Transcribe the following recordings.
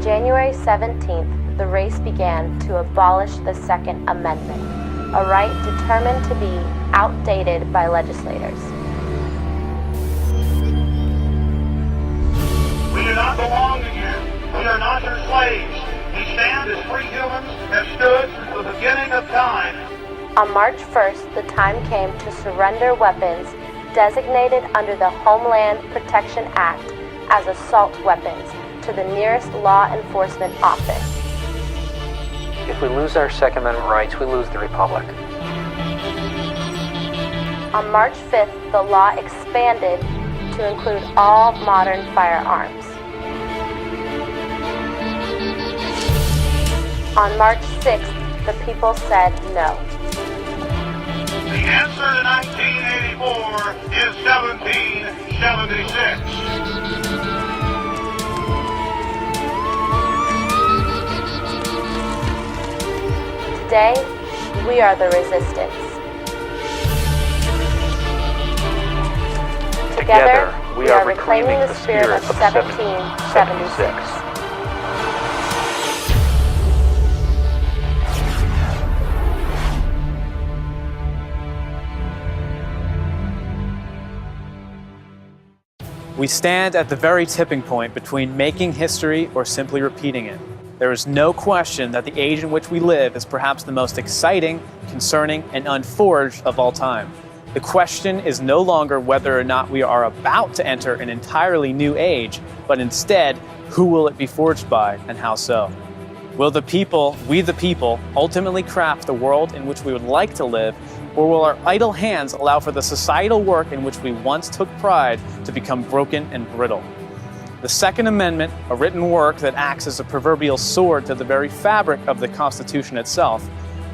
January 17th, the race began to abolish the Second Amendment, a right determined to be outdated by legislators. We do not belong to you. We are not your slaves. We stand as free humans, have stood since the beginning of time. On March 1st, the time came to surrender weapons designated under the Homeland Protection Act as assault weapons to the nearest law enforcement office. If we lose our Second Amendment rights, we lose the Republic. On March 5th, the law expanded to include all modern firearms. On March 6th, the people said no. The answer to 1984 is 1776. Today, we are the resistance. Together, we are reclaiming the spirit of 1776. We stand at the very tipping point between making history or simply repeating it. There is no question that the age in which we live is perhaps the most exciting, concerning, and unforged of all time. The question is no longer whether or not we are about to enter an entirely new age, but instead, who will it be forged by and how so? Will the people, we the people, ultimately craft the world in which we would like to live, or will our idle hands allow for the societal work in which we once took pride to become broken and brittle? The Second Amendment, a written work that acts as a proverbial sword to the very fabric of the Constitution itself,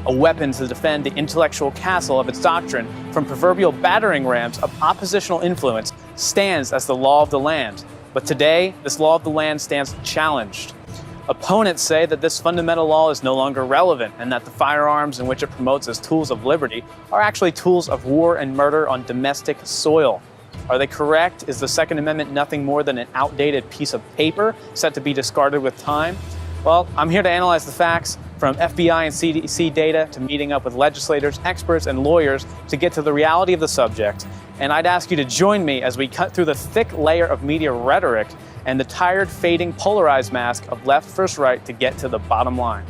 a weapon to defend the intellectual castle of its doctrine from proverbial battering rams of oppositional influence, stands as the law of the land. But today, this law of the land stands challenged. Opponents say that this fundamental law is no longer relevant and that the firearms in which it promotes as tools of liberty are actually tools of war and murder on domestic soil. Are they correct? Is the Second Amendment nothing more than an outdated piece of paper set to be discarded with time? Well, I'm here to analyze the facts, from FBI and CDC data to meeting up with legislators, experts, and lawyers to get to the reality of the subject. And I'd ask you to join me as we cut through the thick layer of media rhetoric and the tired, fading, polarized mask of left versus right to get to the bottom line.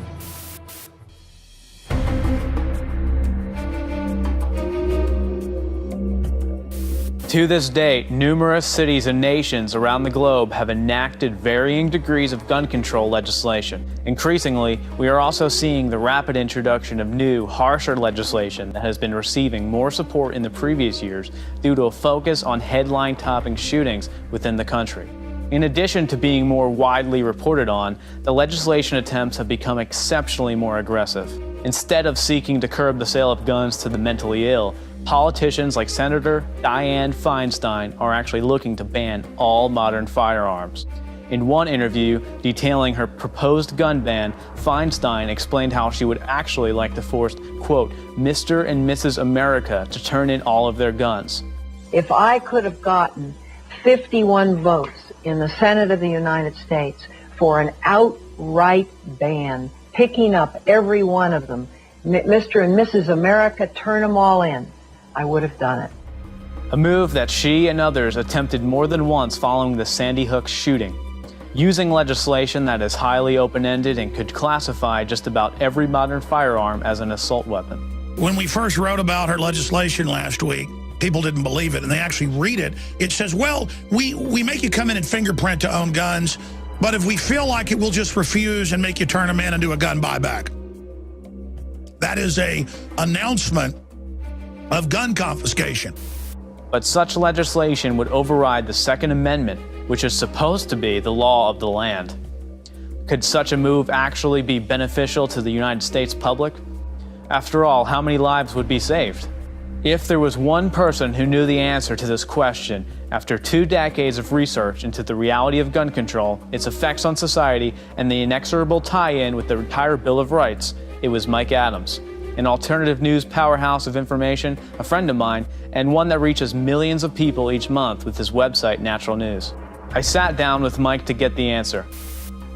To this date, numerous cities and nations around the globe have enacted varying degrees of gun control legislation. Increasingly, we are also seeing the rapid introduction of new, harsher legislation that has been receiving more support in the previous years due to a focus on headline-topping shootings within the country. In addition to being more widely reported on, the legislation attempts have become exceptionally more aggressive. Instead of seeking to curb the sale of guns to the mentally ill, politicians like Senator Dianne Feinstein are actually looking to ban all modern firearms. In one interview detailing her proposed gun ban, Feinstein explained how she would actually like to force, quote, Mr. and Mrs. America to turn in all of their guns. If I could have gotten 51 votes in the Senate of the United States for an outright ban, picking up every one of them, Mr. and Mrs. America, turn them all in, I would have done it. A move that she and others attempted more than once following the Sandy Hook shooting, using legislation that is highly open-ended and could classify just about every modern firearm as an assault weapon. When we first wrote about her legislation last week, people didn't believe it, and they actually read it. It says, well, we make you come in and fingerprint to own guns, but if we feel like it, we'll just refuse and make you turn them in and do a gun buyback. That is an announcement of gun confiscation. But such legislation would override the Second Amendment, which is supposed to be the law of the land. Could such a move actually be beneficial to the United States public? After all, how many lives would be saved? If there was one person who knew the answer to this question, after 2 decades of research into the reality of gun control, its effects on society, and the inexorable tie-in with the entire Bill of Rights, it was Mike Adams, an alternative news powerhouse of information, a friend of mine, and one that reaches millions of people each month with his website, Natural News. I sat down with Mike to get the answer.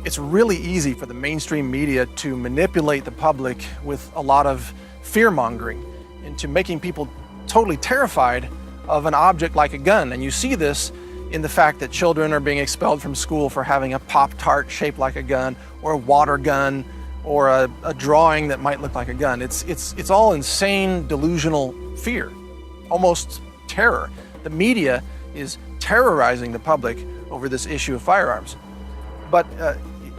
It's really easy for the mainstream media to manipulate the public with a lot of fear-mongering into making people totally terrified of an object like a gun. And you see this in the fact that children are being expelled from school for having a Pop-Tart shaped like a gun, or a water gun, or a drawing that might look like a gun. It's all insane, delusional fear, almost terror. The media is terrorizing the public over this issue of firearms. But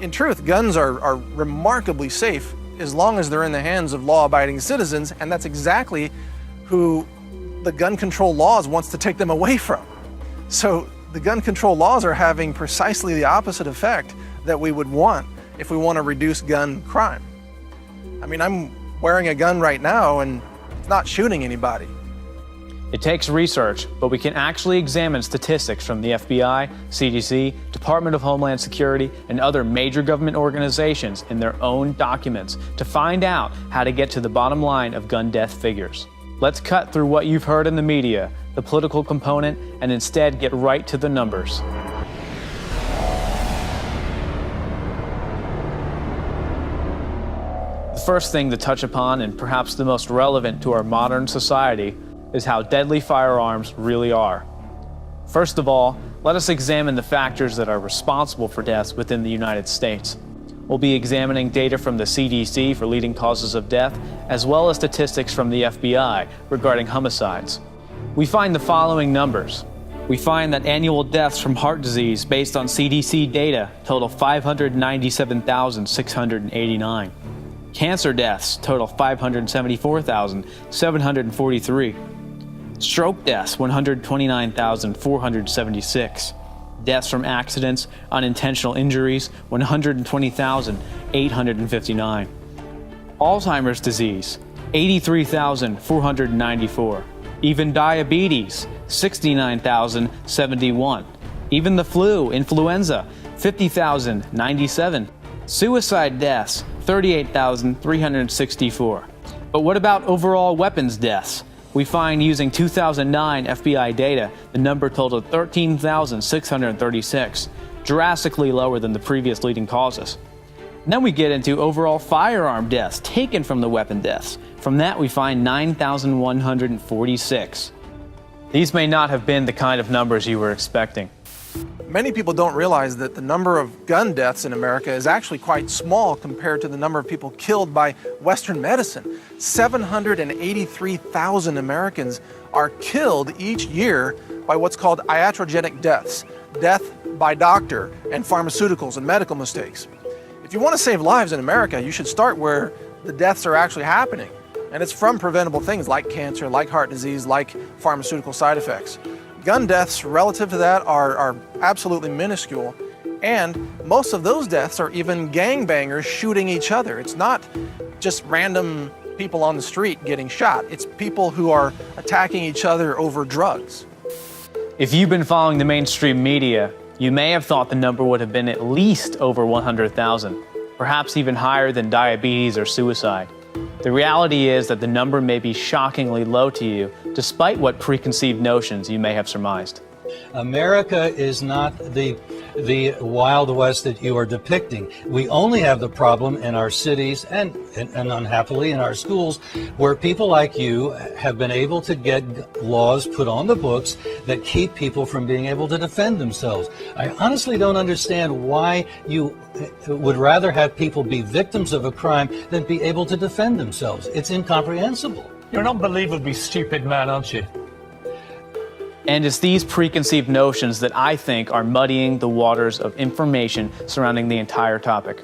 in truth, guns are remarkably safe as long as they're in the hands of law-abiding citizens, and that's exactly who the gun control laws wants to take them away from. So the gun control laws are having precisely the opposite effect that we would want if we want to reduce gun crime. I mean, I'm wearing a gun right now and it's not shooting anybody. It takes research, but we can actually examine statistics from the FBI, CDC, Department of Homeland Security, and other major government organizations in their own documents to find out how to get to the bottom line of gun death figures. Let's cut through what you've heard in the media, the political component, and instead get right to the numbers. The first thing to touch upon, and perhaps the most relevant to our modern society, is how deadly firearms really are. First of all, let us examine the factors that are responsible for deaths within the United States. We'll be examining data from the CDC for leading causes of death, as well as statistics from the FBI regarding homicides. We find the following numbers. We find that annual deaths from heart disease based on CDC data total 597,689. Cancer deaths total 574,743. Stroke deaths, 129,476. Deaths from accidents, unintentional injuries, 120,859. Alzheimer's disease, 83,494. Even diabetes, 69,071. Even the flu, influenza, 50,097. Suicide deaths, 38,364. But what about overall weapons deaths? We find using 2009 FBI data, the number totaled 13,636, drastically lower than the previous leading causes. And then we get into overall firearm deaths taken from the weapon deaths. From that, we find 9,146. These may not have been the kind of numbers you were expecting. Many people don't realize that the number of gun deaths in America is actually quite small compared to the number of people killed by Western medicine. 783,000 Americans are killed each year by what's called iatrogenic deaths, death by doctor and pharmaceuticals and medical mistakes. If you want to save lives in America, you should start where the deaths are actually happening. And it's from preventable things like cancer, like heart disease, like pharmaceutical side effects. Gun deaths relative to that are absolutely minuscule, and most of those deaths are even gangbangers shooting each other. It's not just random people on the street getting shot. It's people who are attacking each other over drugs. If you've been following the mainstream media, you may have thought the number would have been at least over 100,000, perhaps even higher than diabetes or suicide. The reality is that the number may be shockingly low to you, despite what preconceived notions you may have surmised. America is not the Wild West that you are depicting. We only have the problem in our cities and unhappily in our schools, where people like you have been able to get laws put on the books that keep people from being able to defend themselves. I honestly don't understand why you would rather have people be victims of a crime than be able to defend themselves. It's incomprehensible. You're an unbelievably stupid man, aren't you? And it's these preconceived notions that I think are muddying the waters of information surrounding the entire topic.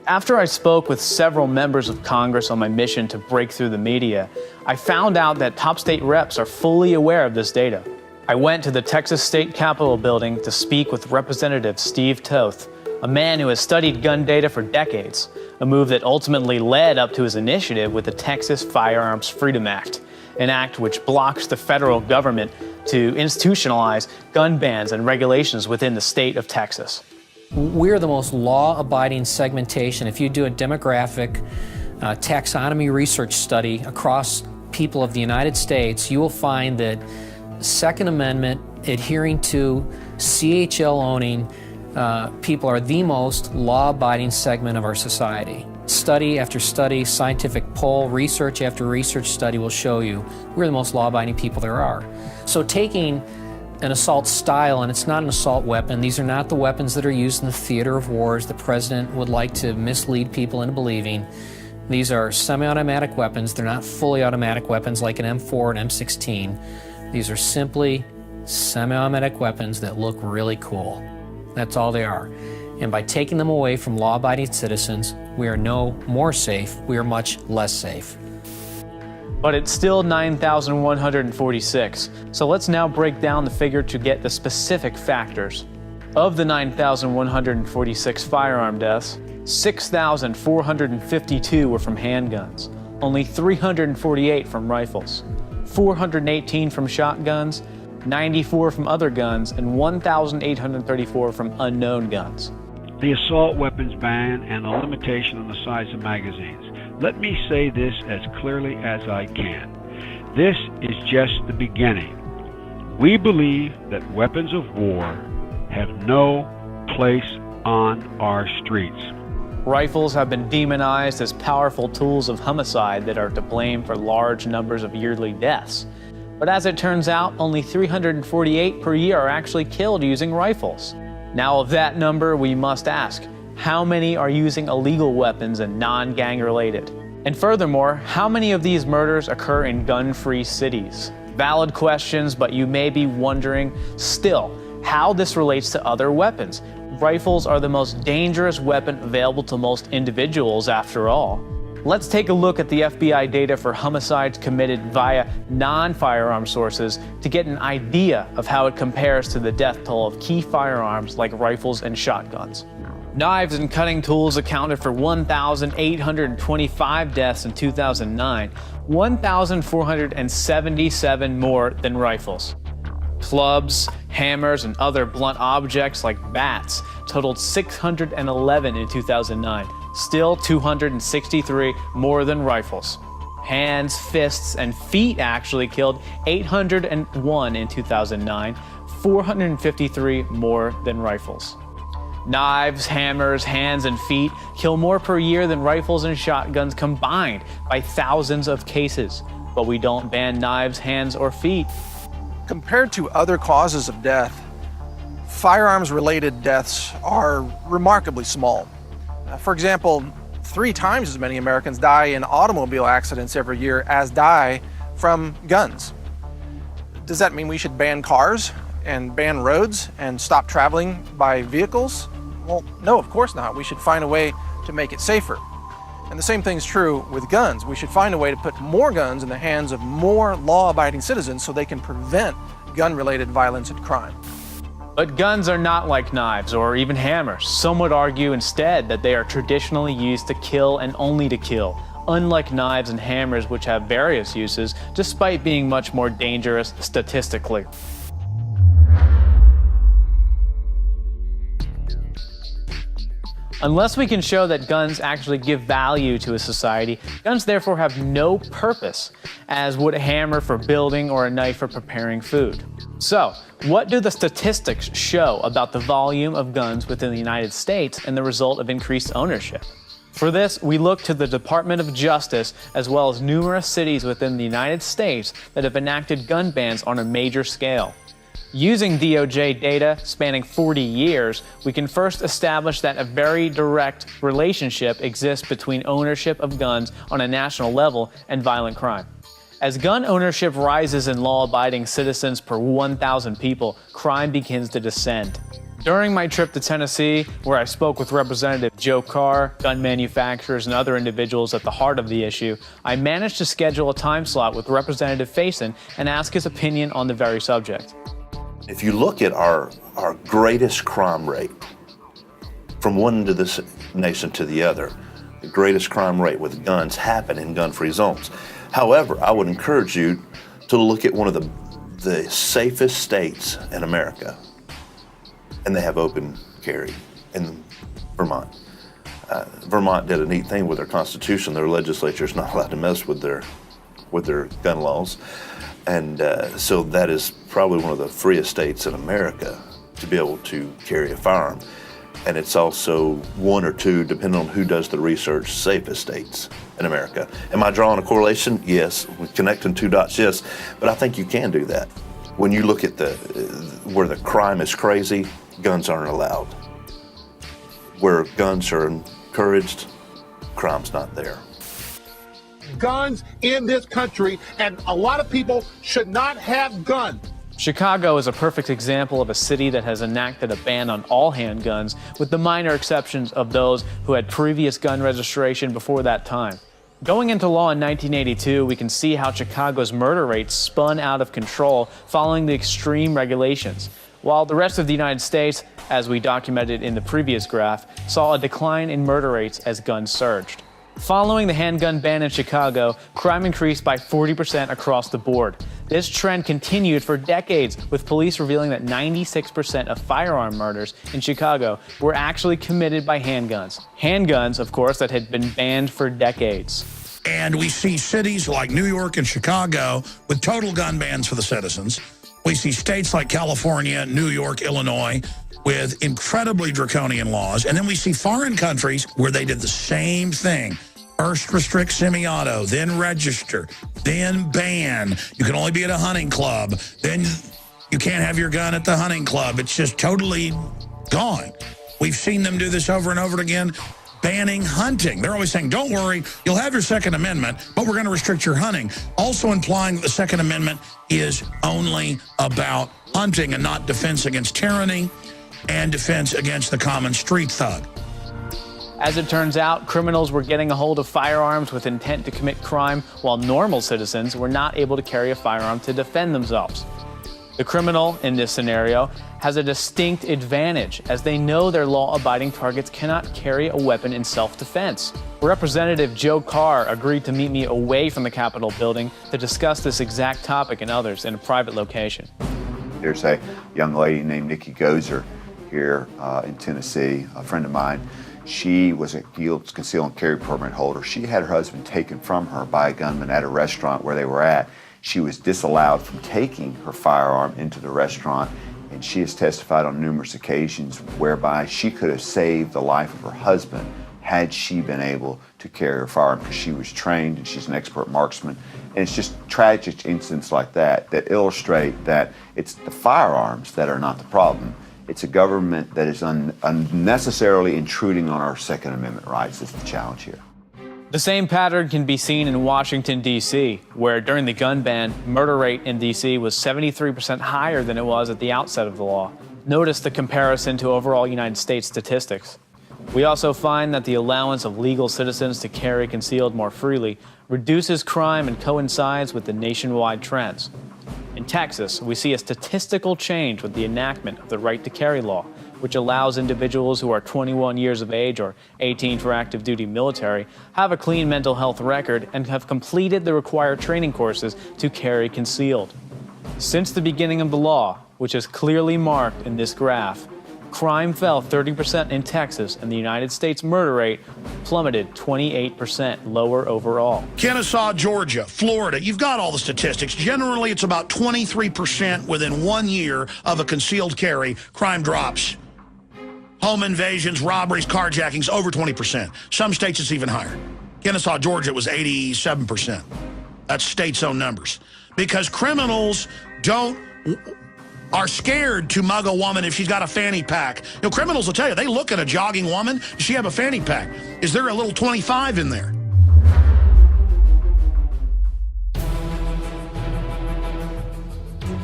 After I spoke with several members of Congress on my mission to break through the media, I found out that top state reps are fully aware of this data. I went to the Texas State Capitol building to speak with Representative Steve Toth, a man who has studied gun data for decades, a move that ultimately led up to his initiative with the Texas Firearms Freedom Act, an act which blocks the federal government to institutionalize gun bans and regulations within the state of Texas. We're the most law-abiding segmentation. If you do a demographic taxonomy research study across people of the United States, you will find that Second Amendment, adhering to CHL owning, people are the most law-abiding segment of our society. Study after study, scientific poll, research after research study will show you we're the most law-abiding people there are. So taking an assault style, and it's not an assault weapon, these are not the weapons that are used in the theater of wars the president would like to mislead people into believing. These are semi-automatic weapons. They're not fully automatic weapons like an M4 and M16. These are simply semi-automatic weapons that look really cool. That's all they are. And by taking them away from law-abiding citizens, we are no more safe, we are much less safe. But it's still 9,146. So let's now break down the figure to get the specific factors. Of the 9,146 firearm deaths, 6,452 were from handguns, only 348 from rifles, 418 from shotguns, 94 from other guns, and 1,834 from unknown guns. The assault weapons ban and a limitation on the size of magazines. Let me say this as clearly as I can. This is just the beginning. We believe that weapons of war have no place on our streets. Rifles have been demonized as powerful tools of homicide that are to blame for large numbers of yearly deaths. But as it turns out, only 348 per year are actually killed using rifles. Now, of that number, we must ask, how many are using illegal weapons and non-gang related? And furthermore, how many of these murders occur in gun-free cities? Valid questions, but you may be wondering still how this relates to other weapons. Rifles are the most dangerous weapon available to most individuals, after all. Let's take a look at the FBI data for homicides committed via non-firearm sources to get an idea of how it compares to the death toll of key firearms like rifles and shotguns. Knives and cutting tools accounted for 1,825 deaths in 2009, 1,477 more than rifles. Clubs, hammers, and other blunt objects like bats totaled 611 in 2009, still 263 more than rifles. Hands, fists, and feet actually killed 801 in 2009, 453 more than rifles. Knives, hammers, hands, and feet kill more per year than rifles and shotguns combined by thousands of cases. But we don't ban knives, hands, or feet. Compared to other causes of death, firearms-related deaths are remarkably small. For example, 3 times as many Americans die in automobile accidents every year as die from guns. Does that mean we should ban cars and ban roads and stop traveling by vehicles? Well, no, of course not. We should find a way to make it safer. And the same thing's true with guns. We should find a way to put more guns in the hands of more law-abiding citizens so they can prevent gun-related violence and crime. But guns are not like knives or even hammers. Some would argue instead that they are traditionally used to kill and only to kill, unlike knives and hammers, which have various uses, despite being much more dangerous statistically. Unless we can show that guns actually give value to a society, guns therefore have no purpose, as would a hammer for building or a knife for preparing food. So, what do the statistics show about the volume of guns within the United States and the result of increased ownership? For this, we look to the Department of Justice as well as numerous cities within the United States that have enacted gun bans on a major scale. Using DOJ data spanning 40 years, we can first establish that a very direct relationship exists between ownership of guns on a national level and violent crime. As gun ownership rises in law-abiding citizens per 1,000 people, crime begins to descend. During my trip to Tennessee, where I spoke with Representative Joe Carr, gun manufacturers, and other individuals at the heart of the issue, I managed to schedule a time slot with Representative Faison and ask his opinion on the very subject. If you look at our greatest crime rate, from one end of this nation to the other, the greatest crime rate with guns happen in gun-free zones. However, I would encourage you to look at one of the safest states in America, and they have open carry in Vermont. Vermont did a neat thing with their constitution. Their legislature is not allowed to mess with their gun laws. And so that is probably one of the freest states in America to be able to carry a firearm. and it's also one or two, depending on who does the research, safest states in America. Am I drawing a correlation? Yes. Connecting two dots? Yes. But I think you can do that. When you look at where the crime is crazy, guns aren't allowed. Where guns are encouraged, crime's not there. Guns in this country, and a lot of people should not have guns. Chicago is a perfect example of a city that has enacted a ban on all handguns, with the minor exceptions of those who had previous gun registration before that time. Going into law in 1982, we can see how Chicago's murder rate spun out of control following the extreme regulations, while the rest of the United States, as we documented in the previous graph, saw a decline in murder rates as guns surged. Following the handgun ban in Chicago, crime increased by 40% across the board. This trend continued for decades, with police revealing that 96% of firearm murders in Chicago were actually committed by handguns. Handguns, of course, that had been banned for decades. And we see cities like New York and Chicago with total gun bans for the citizens. We see states like California, New York, Illinois with incredibly draconian laws. And then we see foreign countries where they did the same thing. First restrict semi-auto, then register, then ban. You can only be at a hunting club. Then you can't have your gun at the hunting club. It's just totally gone. We've seen them do this over and over again, banning hunting. They're always saying, don't worry, you'll have your Second Amendment, but we're going to restrict your hunting. Also implying that the Second Amendment is only about hunting and not defense against tyranny and defense against the common street thug. As it turns out, criminals were getting a hold of firearms with intent to commit crime, while normal citizens were not able to carry a firearm to defend themselves. The criminal, in this scenario, has a distinct advantage, as they know their law-abiding targets cannot carry a weapon in self-defense. Representative Joe Carr agreed to meet me away from the Capitol building to discuss this exact topic and others in a private location. There's a young lady named Nikki Gozer here in Tennessee, a friend of mine. She was a field conceal and carry permit holder. She had her husband taken from her by a gunman at a restaurant where they were at. She was disallowed from taking her firearm into the restaurant, and she has testified on numerous occasions whereby she could have saved the life of her husband had she been able to carry her firearm, because she was trained and she's an expert marksman. And it's just tragic incidents like that that illustrate that it's the firearms that are not the problem. It's a government that is unnecessarily intruding on our Second Amendment rights. That's the challenge here. The same pattern can be seen in Washington, D.C., where during the gun ban, murder rate in D.C. was 73% higher than it was at the outset of the law. Notice the comparison to overall United States statistics. We also find that the allowance of legal citizens to carry concealed more freely reduces crime and coincides with the nationwide trends. In Texas, we see a statistical change with the enactment of the right to carry law, which allows individuals who are 21 years of age or 18 for active duty military, have a clean mental health record, and have completed the required training courses to carry concealed. Since the beginning of the law, which is clearly marked in this graph, crime fell 30% in Texas, and the United States murder rate plummeted 28% lower overall. Kennesaw, Georgia, Florida, you've got all the statistics. Generally, it's about 23% within 1 year of a concealed carry, crime drops. Home invasions, robberies, carjackings, over 20%. Some states it's even higher. Kennesaw, Georgia, it was 87%. That's state's own numbers. Because criminals are scared to mug a woman if she's got a fanny pack. You know, criminals will tell you, they look at a jogging woman, does she have a fanny pack? Is there a little 25 in there?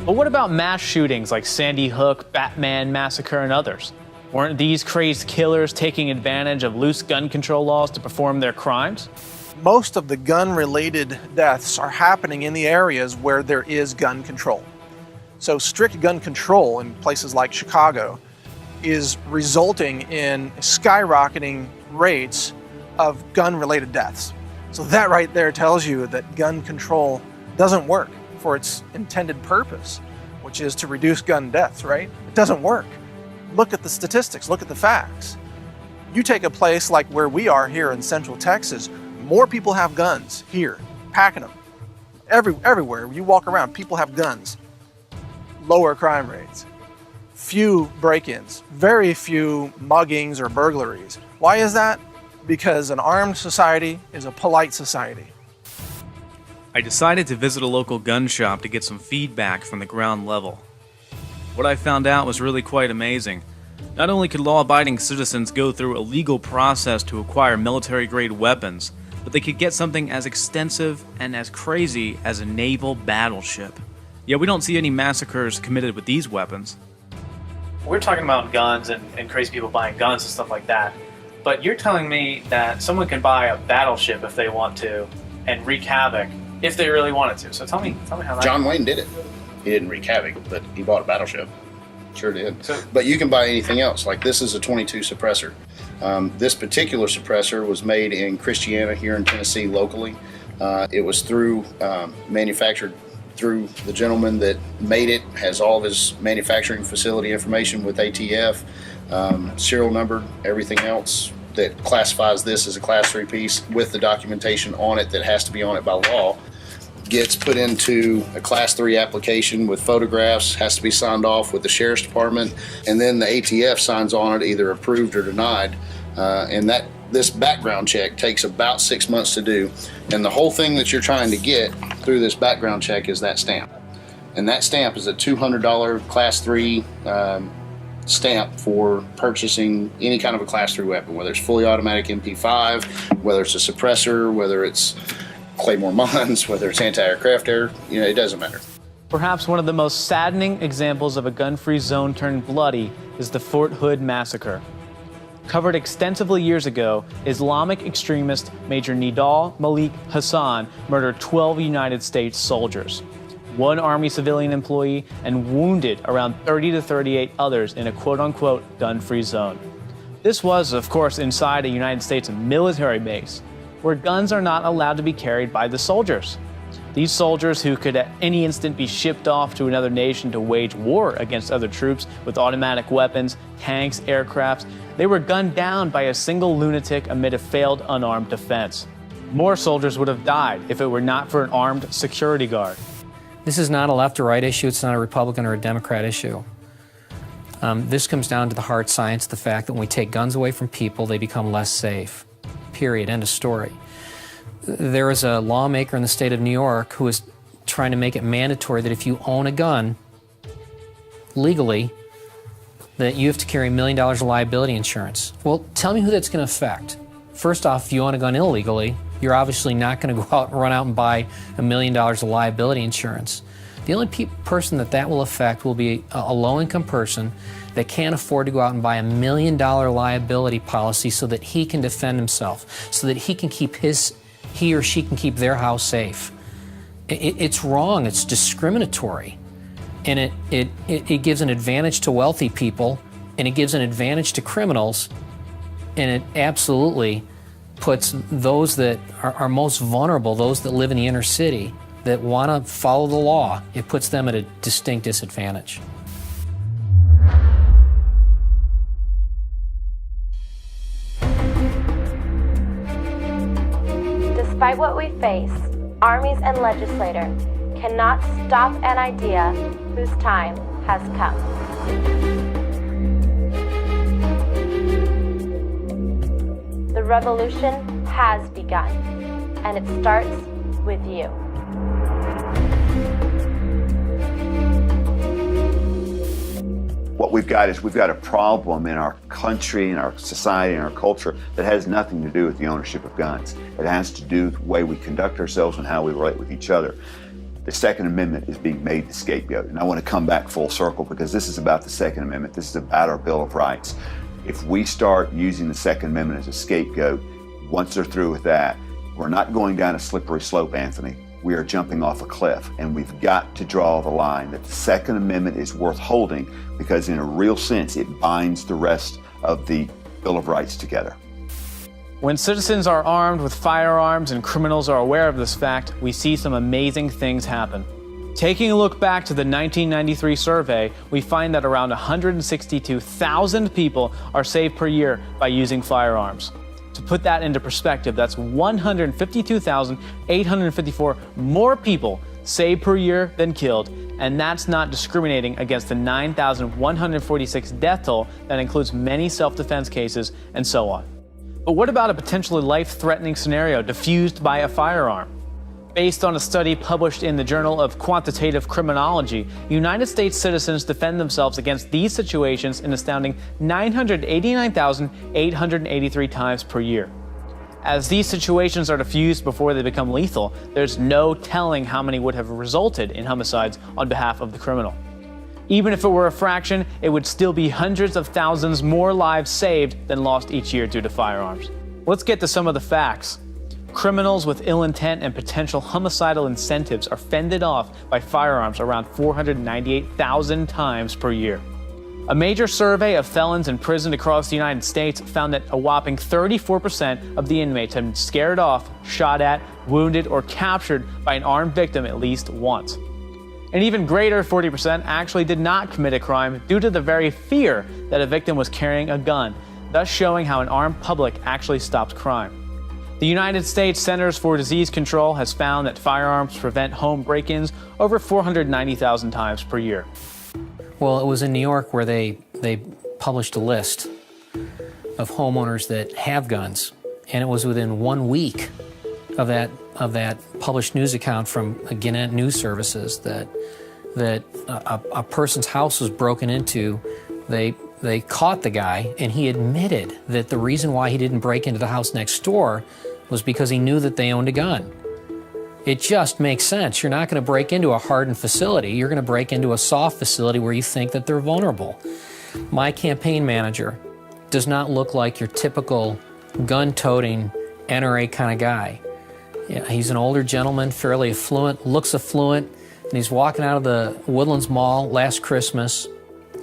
But what about mass shootings like Sandy Hook, Batman Massacre, and others? Weren't these crazed killers taking advantage of loose gun control laws to perform their crimes? Most of the gun-related deaths are happening in the areas where there is gun control. So strict gun control in places like Chicago is resulting in skyrocketing rates of gun-related deaths. So that right there tells you that gun control doesn't work for its intended purpose, which is to reduce gun deaths, right? It doesn't work. Look at the statistics, look at the facts. You take a place like where we are here in Central Texas, more people have guns here, packing them. Everywhere you walk around, people have guns. Lower crime rates. few break-ins, very few muggings or burglaries. Why is that? Because an armed society is a polite society. I decided to visit a local gun shop to get some feedback from the ground level. What I found out was really quite amazing. Not only could law-abiding citizens go through a legal process to acquire military-grade weapons, but they could get something as extensive and as crazy as a naval battleship. Yet we don't see any massacres committed with these weapons. We're talking about guns and crazy people buying guns and stuff like that, but you're telling me that someone can buy a battleship if they want to and wreak havoc if they really wanted to. So tell me how that... John Wayne did it. He didn't wreak havoc, but he bought a battleship. Sure did. But you can buy anything else. Like this is a 22 suppressor. This particular suppressor was made in Christiana here in Tennessee locally. It was manufactured through the gentleman that made it, has all of his manufacturing facility information with ATF, serial numbered, everything else that classifies this as a Class 3 piece with the documentation on it that has to be on it by law. Gets put into a Class 3 application with photographs, has to be signed off with the Sheriff's Department, and then the ATF signs on it, either approved or denied. And this background check takes about 6 months to do. And the whole thing that you're trying to get through this background check is that stamp. And that stamp is a $200 Class 3 stamp for purchasing any kind of a Class 3 weapon, whether it's fully automatic MP5, whether it's a suppressor, whether it's Claymore mines, whether it's anti-aircraft air, it doesn't matter. Perhaps one of the most saddening examples of a gun-free zone turned bloody is the Fort Hood massacre. Covered extensively years ago, Islamic extremist Major Nidal Malik Hassan murdered 12 United States soldiers, one Army civilian employee, and wounded around 30 to 38 others in a quote-unquote gun-free zone. This was, of course, inside a United States military base, where guns are not allowed to be carried by the soldiers. These soldiers, who could at any instant be shipped off to another nation to wage war against other troops with automatic weapons, tanks, aircrafts, they were gunned down by a single lunatic amid a failed unarmed defense. More soldiers would have died if it were not for an armed security guard. This is not a left or right issue. It's not a Republican or a Democrat issue. This comes down to the hard science, the fact that when we take guns away from people, they become less safe. Period. End of story. There is a lawmaker in the state of New York who is trying to make it mandatory that if you own a gun legally, that you have to carry $1 million of liability insurance. Well, tell me who that's going to affect. First off, if you own a gun illegally, you're obviously not going to go out and run out and buy $1 million of liability insurance. The only person that will affect will be a low-income person that can't afford to go out and buy $1 million liability policy so that he can defend himself, so that he or she can keep their house safe. It's wrong. It's discriminatory, and it gives an advantage to wealthy people, and it gives an advantage to criminals, and it absolutely puts those that are most vulnerable, those that live in the inner city, that want to follow the law, it puts them at a distinct disadvantage. Despite what we face, armies and legislators cannot stop an idea whose time has come. The revolution has begun, and it starts with you. What we've got is a problem in our country, in our society, in our culture that has nothing to do with the ownership of guns. It has to do with the way we conduct ourselves and how we relate with each other. The Second Amendment is being made the scapegoat. And I want to come back full circle because this is about the Second Amendment. This is about our Bill of Rights. If we start using the Second Amendment as a scapegoat, once they're through with that, we're not going down a slippery slope, Anthony. We are jumping off a cliff, and we've got to draw the line that the Second Amendment is worth holding because in a real sense, it binds the rest of the Bill of Rights together. When citizens are armed with firearms and criminals are aware of this fact, we see some amazing things happen. Taking a look back to the 1993 survey, we find that around 162,000 people are saved per year by using firearms. To put that into perspective, that's 152,854 more people saved per year than killed, And that's not discriminating against the 9,146 death toll that includes many self-defense cases and so on. But what about a potentially life-threatening scenario diffused by a firearm? Based on a study published in the Journal of Quantitative Criminology, United States citizens defend themselves against these situations an astounding 989,883 times per year. As these situations are diffused before they become lethal, there's no telling how many would have resulted in homicides on behalf of the criminal. Even if it were a fraction, it would still be hundreds of thousands more lives saved than lost each year due to firearms. Let's get to some of the facts. Criminals with ill intent and potential homicidal incentives are fended off by firearms around 498,000 times per year. A major survey of felons in prison across the United States found that a whopping 34% of the inmates had been scared off, shot at, wounded, or captured by an armed victim at least once. An even greater 40% actually did not commit a crime due to the very fear that a victim was carrying a gun, thus showing how an armed public actually stops crime. The United States Centers for Disease Control has found that firearms prevent home break-ins over 490,000 times per year. Well, it was in New York where they published a list of homeowners that have guns, and it was within 1 week of that published news account from Gannett News Services that a person's house was broken into. They caught the guy, and he admitted that the reason why he didn't break into the house next door was because he knew that they owned a gun. It just makes sense. You're not going to break into a hardened facility. You're going to break into a soft facility where you think that they're vulnerable. My campaign manager does not look like your typical gun-toting NRA kind of guy. Yeah, he's an older gentleman, fairly affluent, looks affluent, and he's walking out of the Woodlands Mall last Christmas,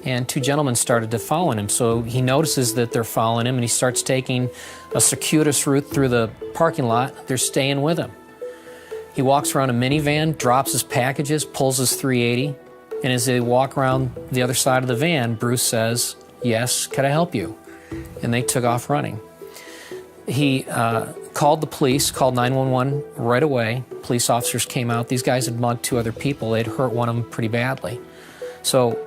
and two gentlemen started to follow him. So he notices that they're following him, and he starts taking a circuitous route through the parking lot. They're staying with him. He walks around a minivan, drops his packages, pulls his .380, and as they walk around the other side of the van, Bruce says, "Yes, can I help you?" And they took off running. He called the police, called 911 right away. Police officers came out. These guys had mugged two other people. They'd hurt one of them pretty badly. So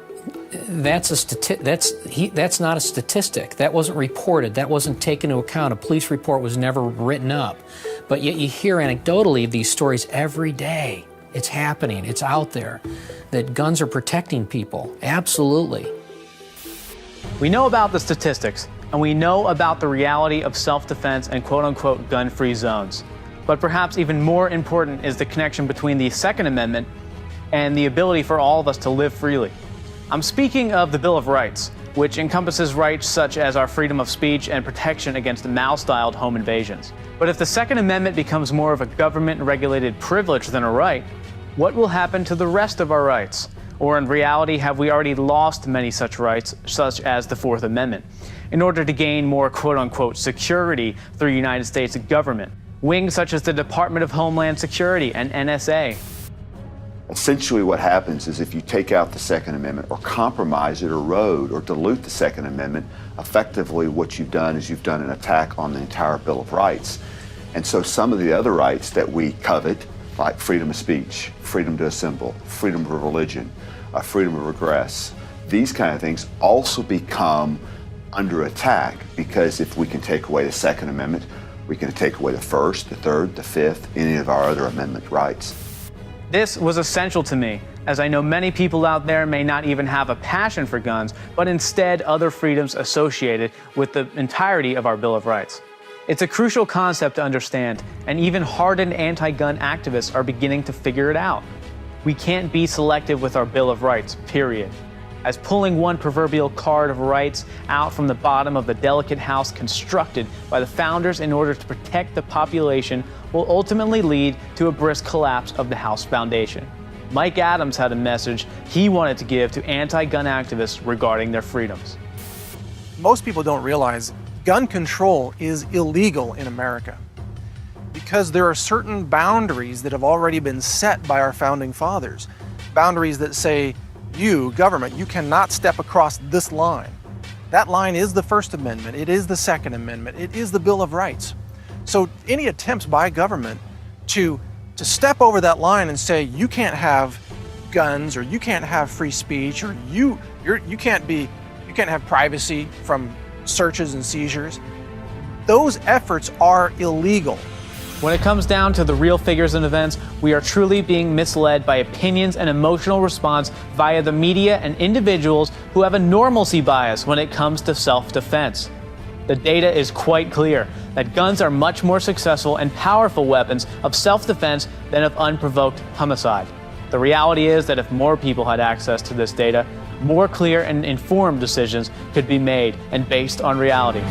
that's not a statistic. That wasn't reported. That wasn't taken into account. A police report was never written up. But yet you hear anecdotally these stories every day. It's happening. It's out there. That guns are protecting people. Absolutely. We know about the statistics, and we know about the reality of self-defense and quote-unquote gun-free zones. But perhaps even more important is the connection between the Second Amendment and the ability for all of us to live freely. I'm speaking of the Bill of Rights, which encompasses rights such as our freedom of speech and protection against Mao-styled home invasions. But if the Second Amendment becomes more of a government-regulated privilege than a right, what will happen to the rest of our rights? Or in reality, have we already lost many such rights, such as the Fourth Amendment, in order to gain more quote-unquote security through United States government? Wings such as the Department of Homeland Security and NSA. Essentially what happens is if you take out the Second Amendment or compromise it, erode or dilute the Second Amendment, effectively what you've done is you've done an attack on the entire Bill of Rights. And so some of the other rights that we covet, like freedom of speech, freedom to assemble, freedom of religion, freedom of regress, these kind of things also become under attack, because if we can take away the Second Amendment, we can take away the First, the Third, the Fifth, any of our other amendment rights. This was essential to me, as I know many people out there may not even have a passion for guns, but instead other freedoms associated with the entirety of our Bill of Rights. It's a crucial concept to understand, and even hardened anti-gun activists are beginning to figure it out. We can't be selective with our Bill of Rights, period. As pulling one proverbial card of rights out from the bottom of the delicate house constructed by the founders in order to protect the population will ultimately lead to a brisk collapse of the House foundation. Mike Adams had a message he wanted to give to anti-gun activists regarding their freedoms. Most people don't realize gun control is illegal in America because there are certain boundaries that have already been set by our founding fathers. Boundaries that say, you, government, you cannot step across this line. That line is the First Amendment, it is the Second Amendment, it is the Bill of Rights. So any attempts by government to step over that line and say you can't have guns, or you can't have free speech, or you can't have privacy from searches and seizures. Those efforts are illegal. When it comes down to the real figures and events, we are truly being misled by opinions and emotional response via the media and individuals who have a normalcy bias when it comes to self-defense. The data is quite clear that guns are much more successful and powerful weapons of self-defense than of unprovoked homicide. The reality is that if more people had access to this data, more clear and informed decisions could be made and based on reality.